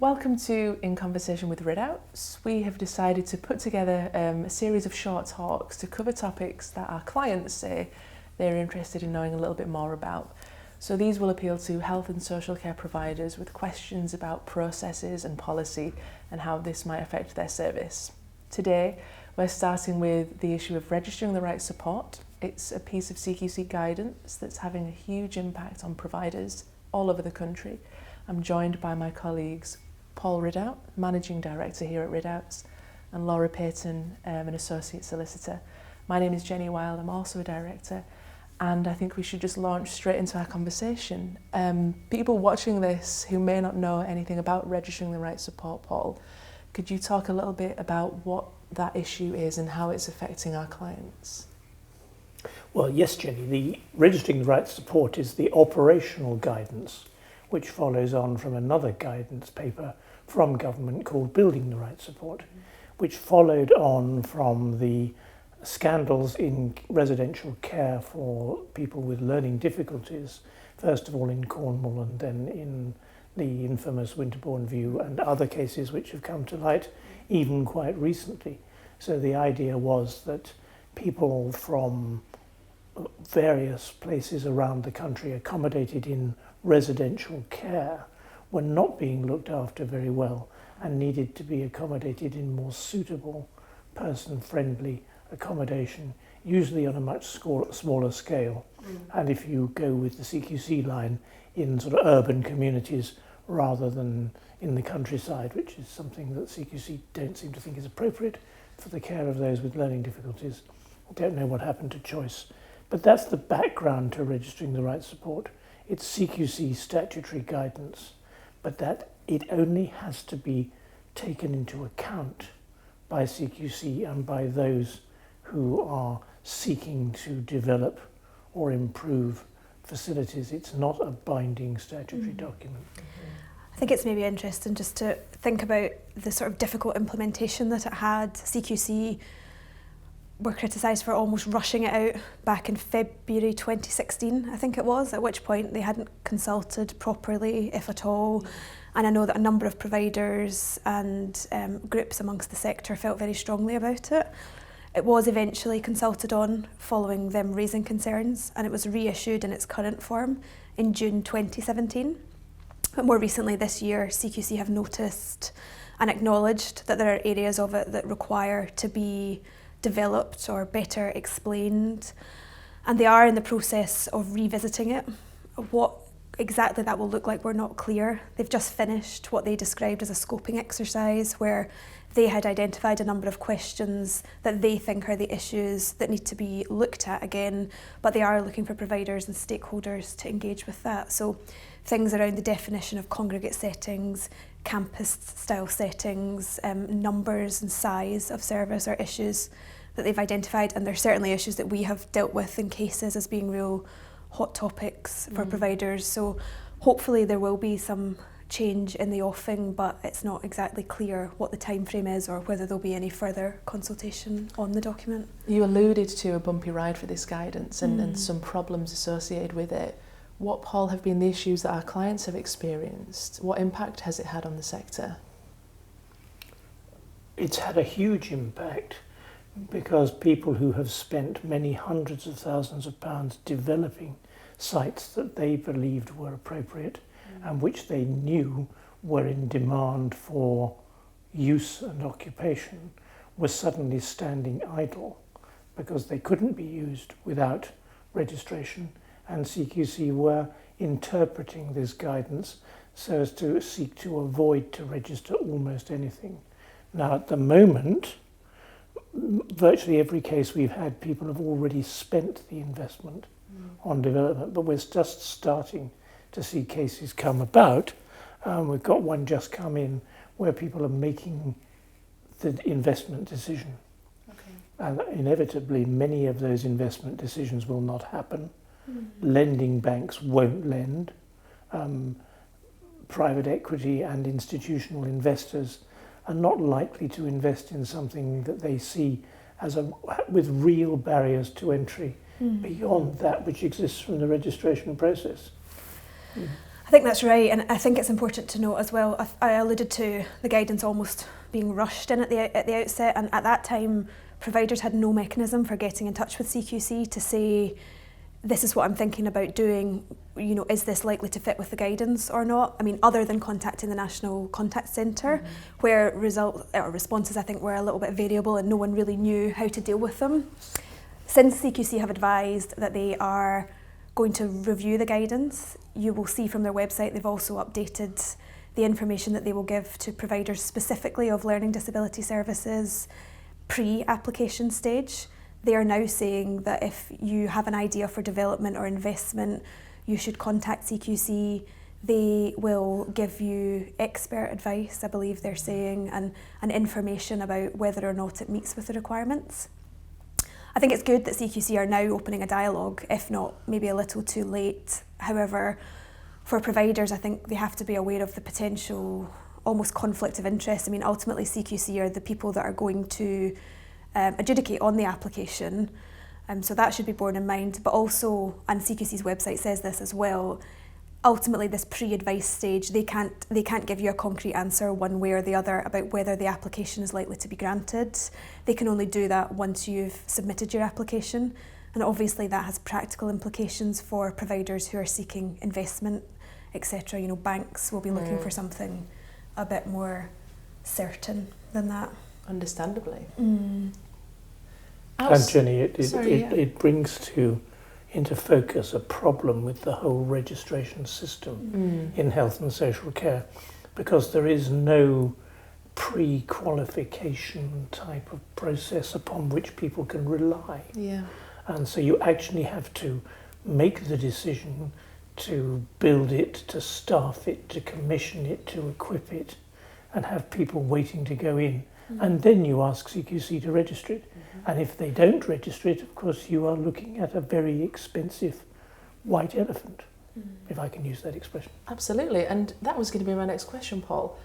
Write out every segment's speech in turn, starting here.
Welcome to In Conversation with Ridouts. We have decided to put together a series of short talks to cover topics that our clients say they're interested in knowing a little bit more about. So these will appeal to health and social care providers with questions about processes and policy and how this might affect their service. Today, we're starting with the issue of registering the right support. It's a piece of CQC guidance that's having a huge impact on providers all over the country. I'm joined by my colleagues Paul Ridout, Managing Director here at Ridouts, and Laura Paton, an Associate Solicitor. My name is Jenny Wilde, I'm also a Director, and I think we should just launch straight into our conversation. People watching this who may not know anything about registering the right support, Paul, could you talk a little bit about what that issue is and how it's affecting our clients? Well, yes, Jenny, the registering the right support is the operational guidance which follows on from another guidance paper from government called Building the Right Support, which followed on from the scandals in residential care for people with learning difficulties, first of all in Cornwall and then in the infamous Winterbourne View and other cases which have come to light even quite recently. So the idea was that people from various places around the country accommodated in residential care were not being looked after very well and needed to be accommodated in more suitable, person-friendly accommodation, usually on a much smaller scale. And if you go with the CQC line, in sort of urban communities rather than in the countryside, which is something that CQC don't seem to think is appropriate for the care of those with learning difficulties. I don't know what happened to choice. But that's the background to registering the right support. It's CQC statutory guidance, but that it only has to be taken into account by CQC and by those who are seeking to develop or improve facilities. It's not a binding statutory document. I think it's maybe interesting just to think about the sort of difficult implementation that it had. CQC were criticised for almost rushing it out back in February 2016, I think it was, at which point they hadn't consulted properly, if at all. And I know that a number of providers and groups amongst the sector felt very strongly about it. It was eventually consulted on following them raising concerns, and it was reissued in its current form in June 2017. But more recently this year, CQC have noticed and acknowledged that there are areas of it that require to be developed or better explained, and they are in the process of revisiting it. What exactly that will look like, we're not clear. They've just finished what they described as a scoping exercise where they had identified a number of questions that they think are the issues that need to be looked at again, but they are looking for providers and stakeholders to engage with that. So things around the definition of congregate settings, campus-style settings, numbers and size of service are issues that they've identified, and they're certainly issues that we have dealt with in cases as being real hot topics for providers. So hopefully there will be some change in the offing, but it's not exactly clear what the time frame is or whether there'll be any further consultation on the document. You alluded to a bumpy ride for this guidance and some problems associated with it. What, Paul, have been the issues that our clients have experienced? What impact has it had on the sector? It's had a huge impact because people who have spent many hundreds of thousands of pounds developing sites that they believed were appropriate and which they knew were in demand for use and occupation were suddenly standing idle because they couldn't be used without registration. And CQC were interpreting this guidance so as to seek to avoid to register almost anything. Now, at the moment, virtually every case we've had, people have already spent the investment on development, but we're just starting to see cases come about. We've got one just come in where people are making the investment decision. Okay. And inevitably, many of those investment decisions will not happen. Lending banks won't lend. Private equity and institutional investors are not likely to invest in something that they see as with real barriers to entry beyond that which exists from the registration process. I think that's right, and I think it's important to note as well, I alluded to the guidance almost being rushed in at the outset, and at that time providers had no mechanism for getting in touch with CQC to say, this is what I'm thinking about doing, you know, is this likely to fit with the guidance or not? I mean, other than contacting the National Contact Centre, where responses I think were a little bit variable and no one really knew how to deal with them. Since CQC have advised that they are going to review the guidance, you will see from their website they've also updated the information that they will give to providers specifically of learning disability services pre-application stage. They are now saying that if you have an idea for development or investment, you should contact CQC. They will give you expert advice, I believe they're saying, and information about whether or not it meets with the requirements. I think it's good that CQC are now opening a dialogue, if not maybe a little too late. However, for providers, I think they have to be aware of the potential almost conflict of interest. I mean, ultimately CQC are the people that are going to adjudicate on the application, so that should be borne in mind. But also, and CQC's website says this as well, ultimately this pre-advice stage, they can't give you a concrete answer one way or the other about whether the application is likely to be granted. They can only do that once you've submitted your application, and obviously that has practical implications for providers who are seeking investment, etc. You know, banks will be looking for something a bit more certain than that. Understandably. And Jenny, it brings into focus a problem with the whole registration system in health and social care, because there is no pre-qualification type of process upon which people can rely. Yeah. And so you actually have to make the decision to build it, to staff it, to commission it, to equip it, and have people waiting to go in. And then you ask CQC to register it. And if they don't register it, of course, you are looking at a very expensive white elephant, if I can use that expression. Absolutely, and that was going to be my next question, Paul.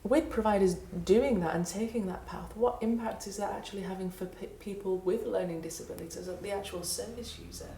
With providers doing that and taking that path, what impact is that actually having for people with learning disabilities, the actual service user?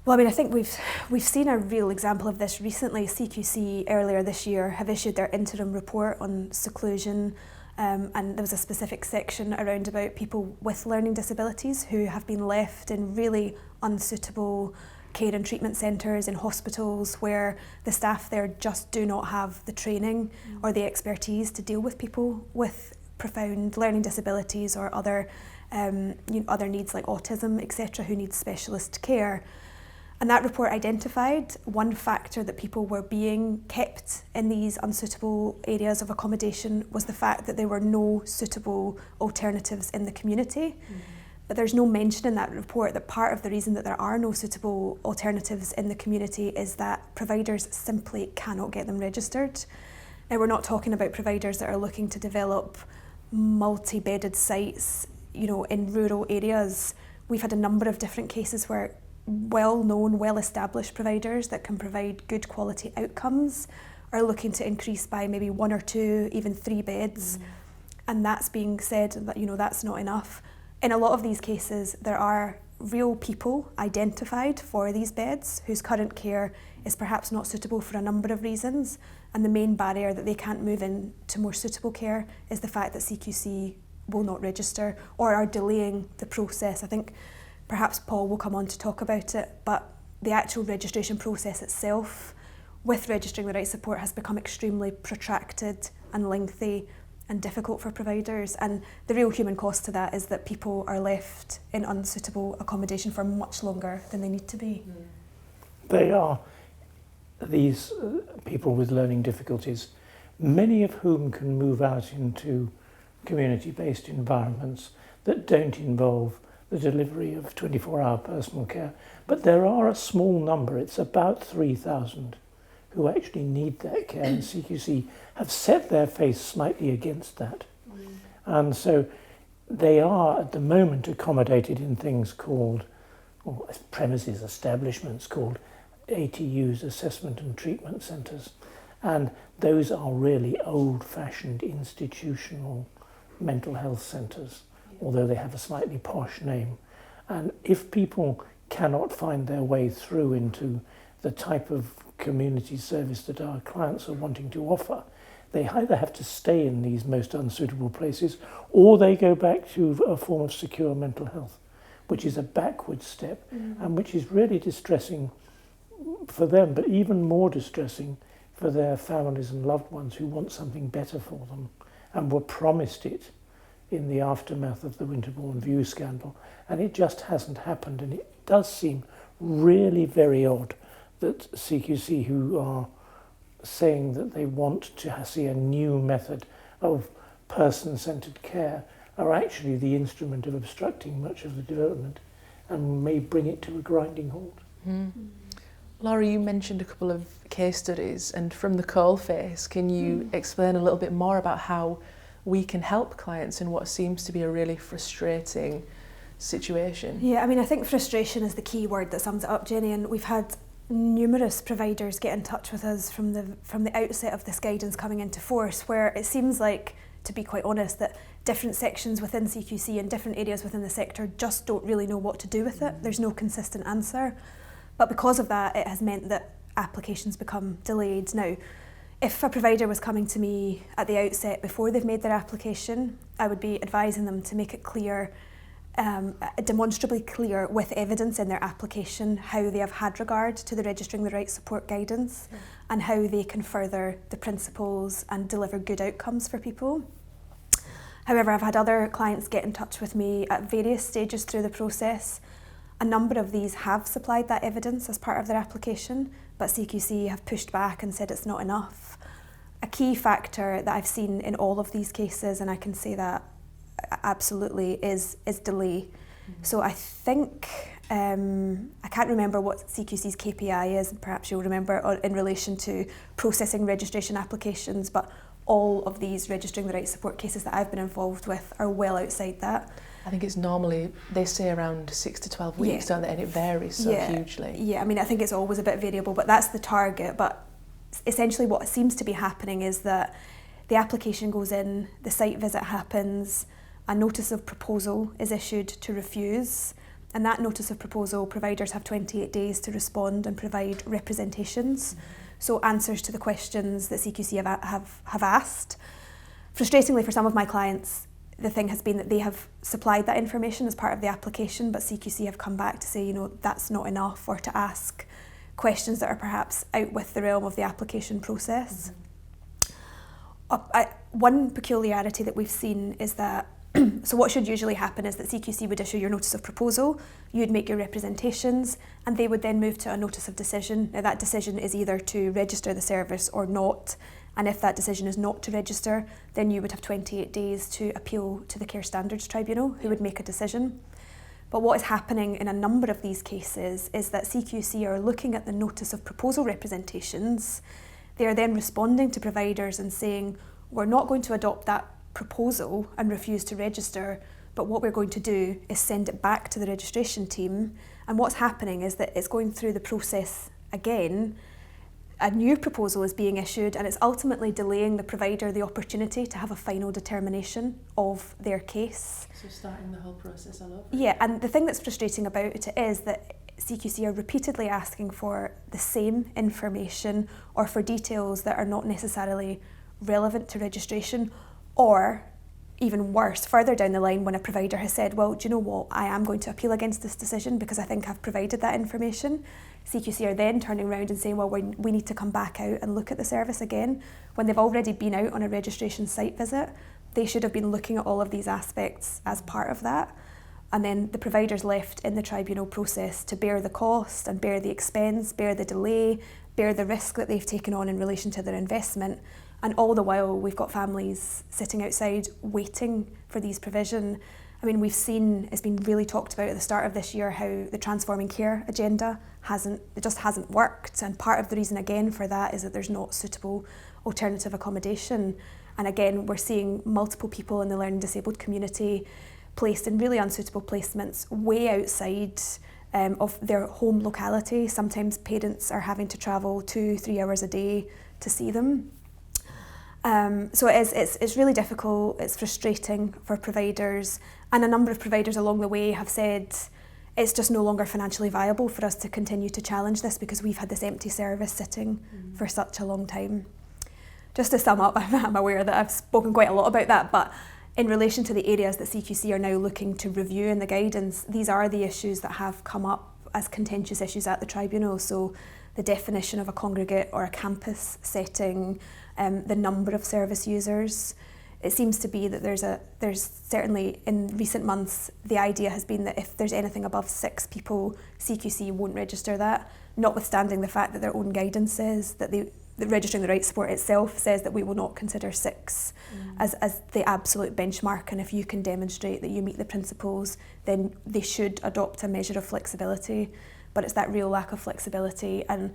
Well, I mean, I think we've seen a real example of this recently. CQC earlier this year have issued their interim report on seclusion, and there was a specific section around about people with learning disabilities who have been left in really unsuitable care and treatment centres, in hospitals, where the staff there just do not have the training or the expertise to deal with people with profound learning disabilities or other needs like autism, etc., who need specialist care. And that report identified one factor that people were being kept in these unsuitable areas of accommodation was the fact that there were no suitable alternatives in the community. But there's no mention in that report that part of the reason that there are no suitable alternatives in the community is that providers simply cannot get them registered. Now, we're not talking about providers that are looking to develop multi-bedded sites, you know, in rural areas. We've had a number of different cases where well-known, well-established providers that can provide good quality outcomes are looking to increase by maybe 1 or 2, even 3 beds. And that's being said that, you know, that's not enough. In a lot of these cases, there are real people identified for these beds whose current care is perhaps not suitable for a number of reasons. And the main barrier that they can't move into more suitable care is the fact that CQC will not register or are delaying the process. I think perhaps Paul will come on to talk about it, but the actual registration process itself with registering the right support has become extremely protracted and lengthy and difficult for providers. And the real human cost to that is that people are left in unsuitable accommodation for much longer than they need to be. They are these people with learning difficulties, many of whom can move out into community-based environments that don't involve the delivery of 24-hour personal care. But there are a small number, it's about 3,000, who actually need that care, and CQC have set their face slightly against that. And so they are at the moment accommodated in things called, or premises, establishments called ATUs, Assessment and Treatment Centres. And those are really old-fashioned institutional mental health centres, although they have a slightly posh name. And if people cannot find their way through into the type of community service that our clients are wanting to offer, they either have to stay in these most unsuitable places or they go back to a form of secure mental health, which is a backward step and which is really distressing for them, but even more distressing for their families and loved ones who want something better for them and were promised it in the aftermath of the Winterbourne View scandal. And it just hasn't happened. And it does seem really very odd that CQC, who are saying that they want to see a new method of person-centered care, are actually the instrument of obstructing much of the development and may bring it to a grinding halt. Laura, you mentioned a couple of case studies, and from the coalface, can you explain a little bit more about how we can help clients in what seems to be a really frustrating situation? Yeah, I mean, I think frustration is the key word that sums it up, Jenny, and we've had numerous providers get in touch with us from the outset of this guidance coming into force, where it seems like, to be quite honest, that different sections within CQC and different areas within the sector just don't really know what to do with it. There's no consistent answer. But because of that, it has meant that applications become delayed. Now, if a provider was coming to me at the outset before they've made their application, I would be advising them to make it clear, demonstrably clear with evidence in their application how they have had regard to the Registering the Right Support guidance and how they can further the principles and deliver good outcomes for people. However, I've had other clients get in touch with me at various stages through the process. A number of these have supplied that evidence as part of their application, but CQC have pushed back and said it's not enough. A key factor that I've seen in all of these cases, and I can say that absolutely, is delay. So I think, I can't remember what CQC's KPI is, and perhaps you'll remember, in relation to processing registration applications, but all of these Registering the Right Support cases that I've been involved with are well outside that. I think it's normally, they say around 6 to 12 weeks, don't they? And it varies so hugely. Yeah, I mean, I think it's always a bit variable, but that's the target. But essentially what seems to be happening is that the application goes in, the site visit happens, a notice of proposal is issued to refuse, and that notice of proposal, providers have 28 days to respond and provide representations. So answers to the questions that CQC have asked. Frustratingly for some of my clients, the thing has been that they have supplied that information as part of the application, but CQC have come back to say, that's not enough, or to ask questions that are perhaps out with the realm of the application process. One peculiarity that we've seen is that, so what should usually happen is that CQC would issue your notice of proposal, you'd make your representations, and they would then move to a notice of decision. Now that decision is either to register the service or not, and if that decision is not to register, then you would have 28 days to appeal to the Care Standards Tribunal, who would make a decision. But what is happening in a number of these cases is that CQC are looking at the notice of proposal representations. They are then responding to providers and saying, we're not going to adopt that proposal and refuse to register, but what we're going to do is send it back to the registration team. And what's happening is that it's going through the process again. A new proposal is being issued, and it's ultimately delaying the provider the opportunity to have a final determination of their case. So starting the whole process all over? Yeah, and the thing that's frustrating about it is that CQC are repeatedly asking for the same information or for details that are not necessarily relevant to registration, or even worse, further down the line when a provider has said, well, do you know what, I am going to appeal against this decision because I think I've provided that information. CQC are then turning around and saying, well, we need to come back out and look at the service again. When they've already been out on a registration site visit, they should have been looking at all of these aspects as part of that. And then the provider's left in the tribunal process to bear the cost and bear the expense, bear the delay, bear the risk that they've taken on in relation to their investment. And all the while, we've got families sitting outside waiting for these provision. I mean, we've seen, it's been really talked about at the start of this year, how the transforming care agenda just hasn't worked. And part of the reason again for that is that there's not suitable alternative accommodation. And again, we're seeing multiple people in the learning disabled community placed in really unsuitable placements way outside of their home locality. Sometimes parents are having to travel 2-3 hours a day to see them. So it's really difficult, it's frustrating for providers, and a number of providers along the way have said it's just no longer financially viable for us to continue to challenge this because we've had this empty service sitting for such a long time. Just to sum up, I'm aware that I've spoken quite a lot about that, but in relation to the areas that CQC are now looking to review in the guidance, these are the issues that have come up as contentious issues at the tribunal. So the definition of a congregate or a campus setting, the number of service users. It seems to be that there's certainly in recent months, the idea has been that if there's anything above 6 people, CQC won't register that, notwithstanding the fact that their own guidance says that the registering the rights support itself says that we will not consider 6 as the absolute benchmark, and if you can demonstrate that you meet the principles, then they should adopt a measure of flexibility. But it's that real lack of flexibility and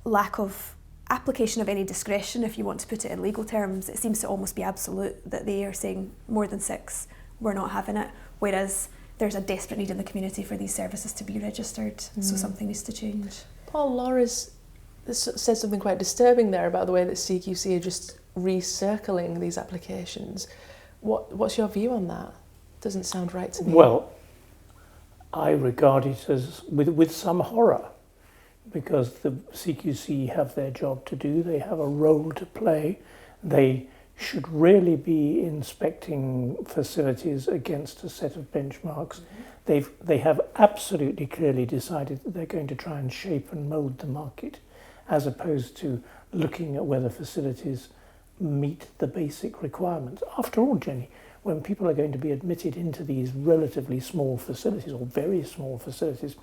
lack of application of any discretion, if you want to put it in legal terms. It seems to almost be absolute that they are saying more than 6, we're not having it, whereas there's a desperate need in the community for these services to be registered, so something needs to change. Paul, Laura's said something quite disturbing there about the way that CQC are just recircling these applications. What's your view on that? Doesn't sound right to me. Well, I regard it as with some horror, because the CQC have their job to do, they have a role to play, they should really be inspecting facilities against a set of benchmarks. They have absolutely clearly decided that they're going to try and shape and mould the market, as opposed to looking at whether facilities meet the basic requirements. After all, Jenny, when people are going to be admitted into these relatively small facilities or very small facilities,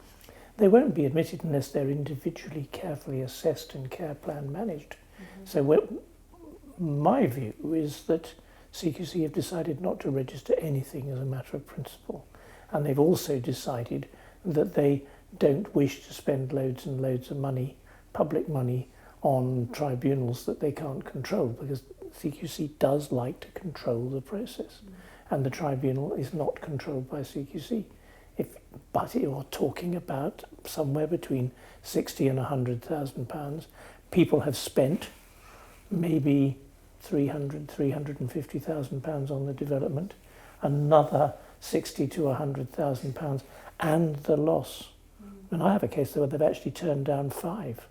they won't be admitted unless they're individually carefully assessed and care plan managed. So my view is that CQC have decided not to register anything as a matter of principle. And they've also decided that they don't wish to spend loads and loads of money, public money, on tribunals that they can't control, because CQC does like to control the process. And the tribunal is not controlled by CQC. But you're talking about somewhere between £60,000 and £100,000. People have spent maybe £300,000, £350,000 on the development, another £60,000 to £100,000, and the loss. And I have a case where they've actually turned down 5.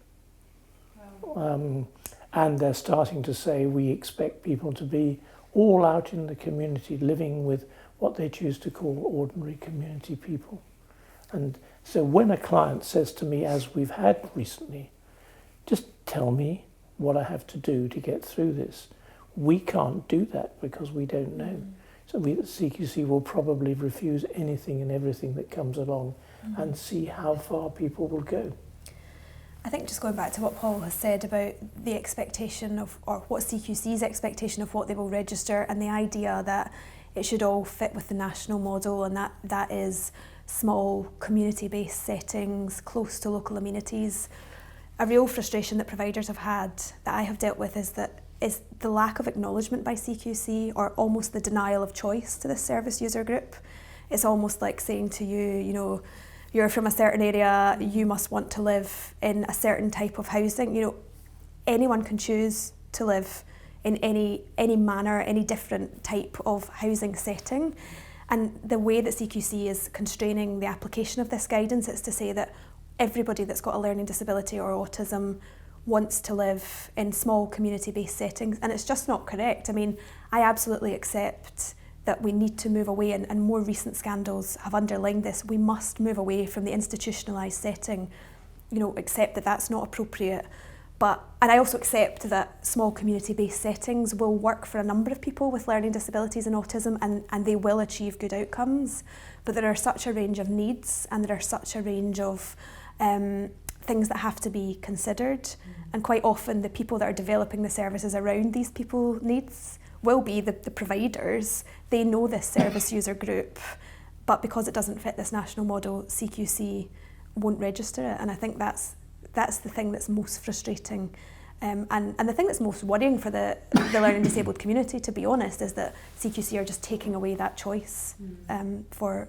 And they're starting to say we expect people to be all out in the community living with what they choose to call ordinary community people. And so when a client says to me, as we've had recently, just tell me what I have to do to get through this, we can't do that because we don't know. So we at CQC will probably refuse anything and everything that comes along and see how far people will go. I think just going back to what Paul has said about the expectation of, or what CQC's expectation of what they will register, and the idea that it should all fit with the national model, and that is small community-based settings, close to local amenities. A real frustration that providers have had, that I have dealt with, is the lack of acknowledgement by CQC, or almost the denial of choice to this service user group. It's almost like saying to you, you're from a certain area, you must want to live in a certain type of housing. Anyone can choose to live in any manner, any different type of housing setting. And the way that CQC is constraining the application of this guidance is to say that everybody that's got a learning disability or autism wants to live in small community-based settings, and it's just not correct. I mean, I absolutely accept that we need to move away, and more recent scandals have underlined this. We must move away from the institutionalised setting, accept that that's not appropriate. And I also accept that small community-based settings will work for a number of people with learning disabilities and autism, and they will achieve good outcomes. But there are such a range of needs, and there are such a range of things that have to be considered. And quite often the people that are developing the services around these people's needs will be the providers. They know this service user group, but because it doesn't fit this national model, CQC won't register it. And I think that's the thing that's most frustrating, and the thing that's most worrying for the learning disabled community, to be honest, is that CQC are just taking away that choice for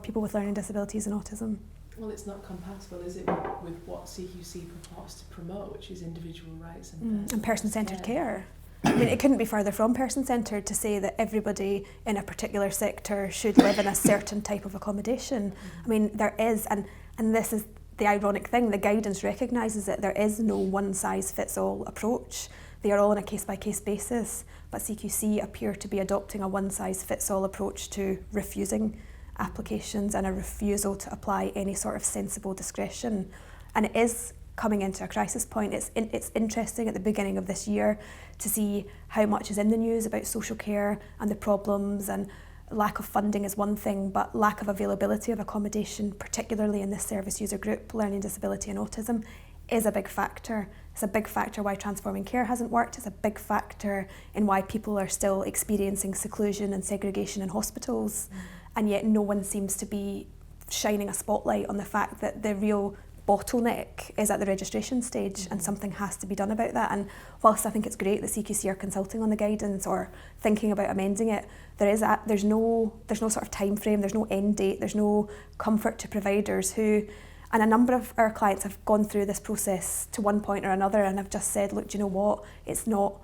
people with learning disabilities and autism. Well, it's not compatible, is it, with what CQC purports to promote, which is individual rights and person-centered care. I mean, it couldn't be further from person-centred to say that everybody in a particular sector should live in a certain type of accommodation. I mean, there is, and this is the ironic thing, the guidance recognises that there is no one-size-fits-all approach. They are all on a case-by-case basis, but CQC appear to be adopting a one-size-fits-all approach to refusing applications and a refusal to apply any sort of sensible discretion. And it is coming into a crisis point. It's interesting at the beginning of this year to see how much is in the news about social care and the problems, and lack of funding is one thing, but lack of availability of accommodation, particularly in this service user group, learning disability and autism, is a big factor. It's a big factor why transforming care hasn't worked. It's a big factor in why people are still experiencing seclusion and segregation in hospitals. And yet no one seems to be shining a spotlight on the fact that the real bottleneck is at the registration stage, and something has to be done about that. And whilst I think it's great that CQC are consulting on the guidance or thinking about amending it, there's no sort of time frame, there's no end date, there's no comfort to providers who, and a number of our clients have gone through this process to one point or another and have just said, look, do you know what, it's not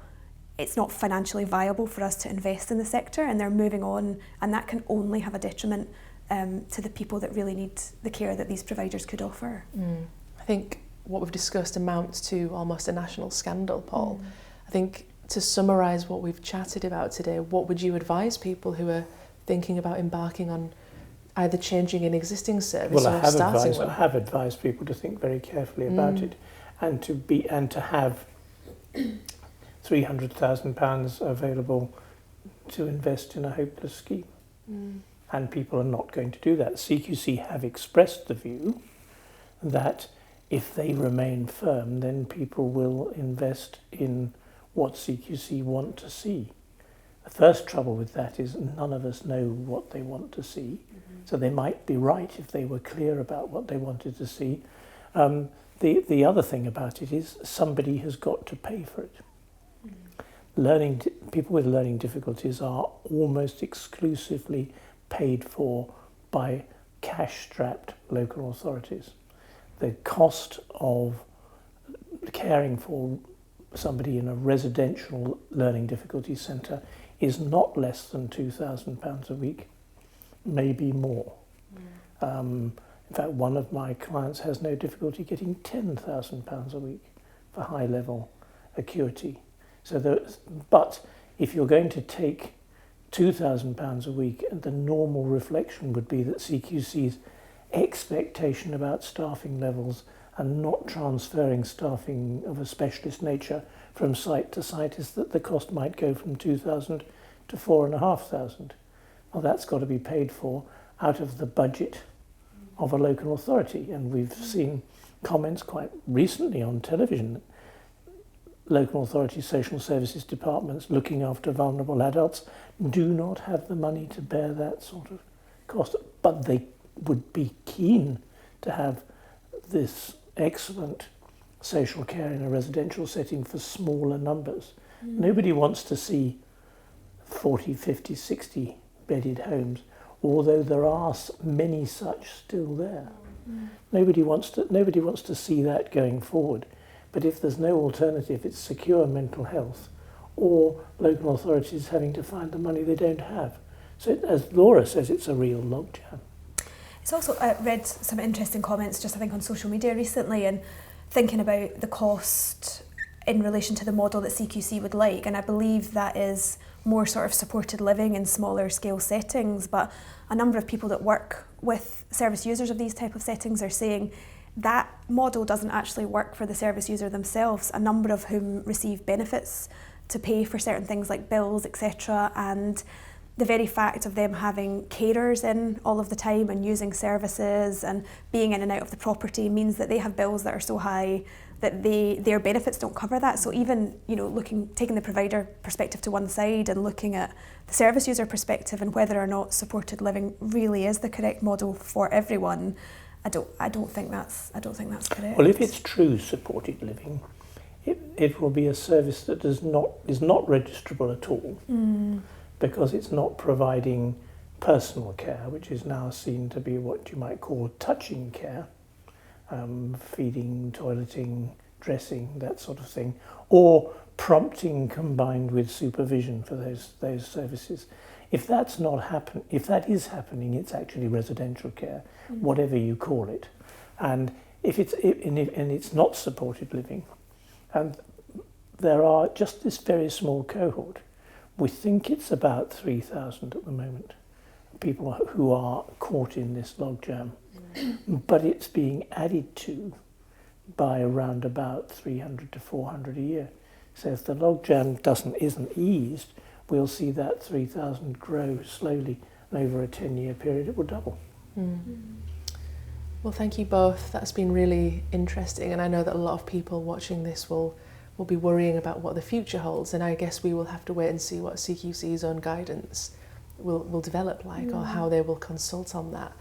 financially viable for us to invest in the sector, and they're moving on, and that can only have a detriment to the people that really need the care that these providers could offer. I think what we've discussed amounts to almost a national scandal, Paul. I think to summarise what we've chatted about today, what would you advise people who are thinking about embarking on either changing an existing service or starting one? I have advised people to think very carefully about it, and to have £300,000 available to invest in a hopeless scheme. And people are not going to do that. CQC have expressed the view that if they remain firm, then people will invest in what CQC want to see. The first trouble with that is none of us know what they want to see. So they might be right if they were clear about what they wanted to see. The other thing about it is somebody has got to pay for it. People with learning difficulties are almost exclusively paid for by cash-strapped local authorities. The cost of caring for somebody in a residential learning difficulty centre is not less than £2,000 a week, maybe more. In fact, one of my clients has no difficulty getting £10,000 a week for high-level acuity. But if you're going to take £2,000 a week, and the normal reflection would be that CQC's expectation about staffing levels and not transferring staffing of a specialist nature from site to site is that the cost might go from 2,000 to 4,500. Well, that's got to be paid for out of the budget of a local authority, and we've seen comments quite recently on television. Local authority social services departments looking after vulnerable adults do not have the money to bear that sort of cost, but they would be keen to have this excellent social care in a residential setting for smaller numbers. Nobody wants to see 40, 50, 60 bedded homes, although there are many such still there. Nobody wants to see that going forward. But if there's no alternative, it's secure mental health, or local authorities having to find the money they don't have. So as Laura says, it's a real logjam. It's also, I read some interesting comments just I think on social media recently, and thinking about the cost in relation to the model that CQC would like, and I believe that is more sort of supported living in smaller scale settings, but a number of people that work with service users of these type of settings are saying that model doesn't actually work for the service user themselves, a number of whom receive benefits to pay for certain things like bills, etc. And the very fact of them having carers in all of the time and using services and being in and out of the property means that they have bills that are so high that their benefits don't cover that. So even, taking the provider perspective to one side and looking at the service user perspective and whether or not supported living really is the correct model for everyone, I don't think that's correct. Well, if it's true supported living, it will be a service that is not registrable at all, because it's not providing personal care, which is now seen to be what you might call touching care, feeding, toileting, addressing that sort of thing, or prompting combined with supervision for those services. If that's not happen, if that is happening, it's actually residential care, whatever you call it. And if it's not supported living, and there are just this very small cohort, we think it's about 3,000 at the moment, people who are caught in this logjam, but it's being added to by around about 300 to 400 a year. So if the logjam isn't eased, we'll see that 3,000 grow slowly, and over a 10-year period it will double. Well, thank you both. That's been really interesting, and I know that a lot of people watching this will be worrying about what the future holds, and I guess we will have to wait and see what CQC's own guidance will develop like, or how they will consult on that.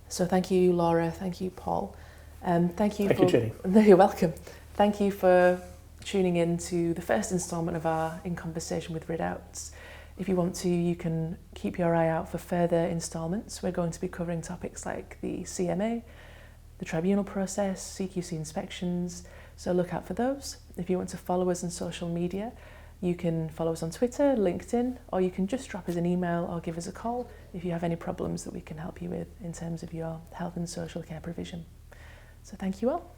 So thank you, Laura. Thank you, Paul. Thank you, Jenny. No, you're welcome. Thank you for tuning in to the first instalment of our In Conversation with Ridouts. If you want to, you can keep your eye out for further instalments. We're going to be covering topics like the CMA, the tribunal process, CQC inspections, so look out for those. If you want to follow us on social media, you can follow us on Twitter, LinkedIn, or you can just drop us an email or give us a call if you have any problems that we can help you with in terms of your health and social care provision. So thank you all.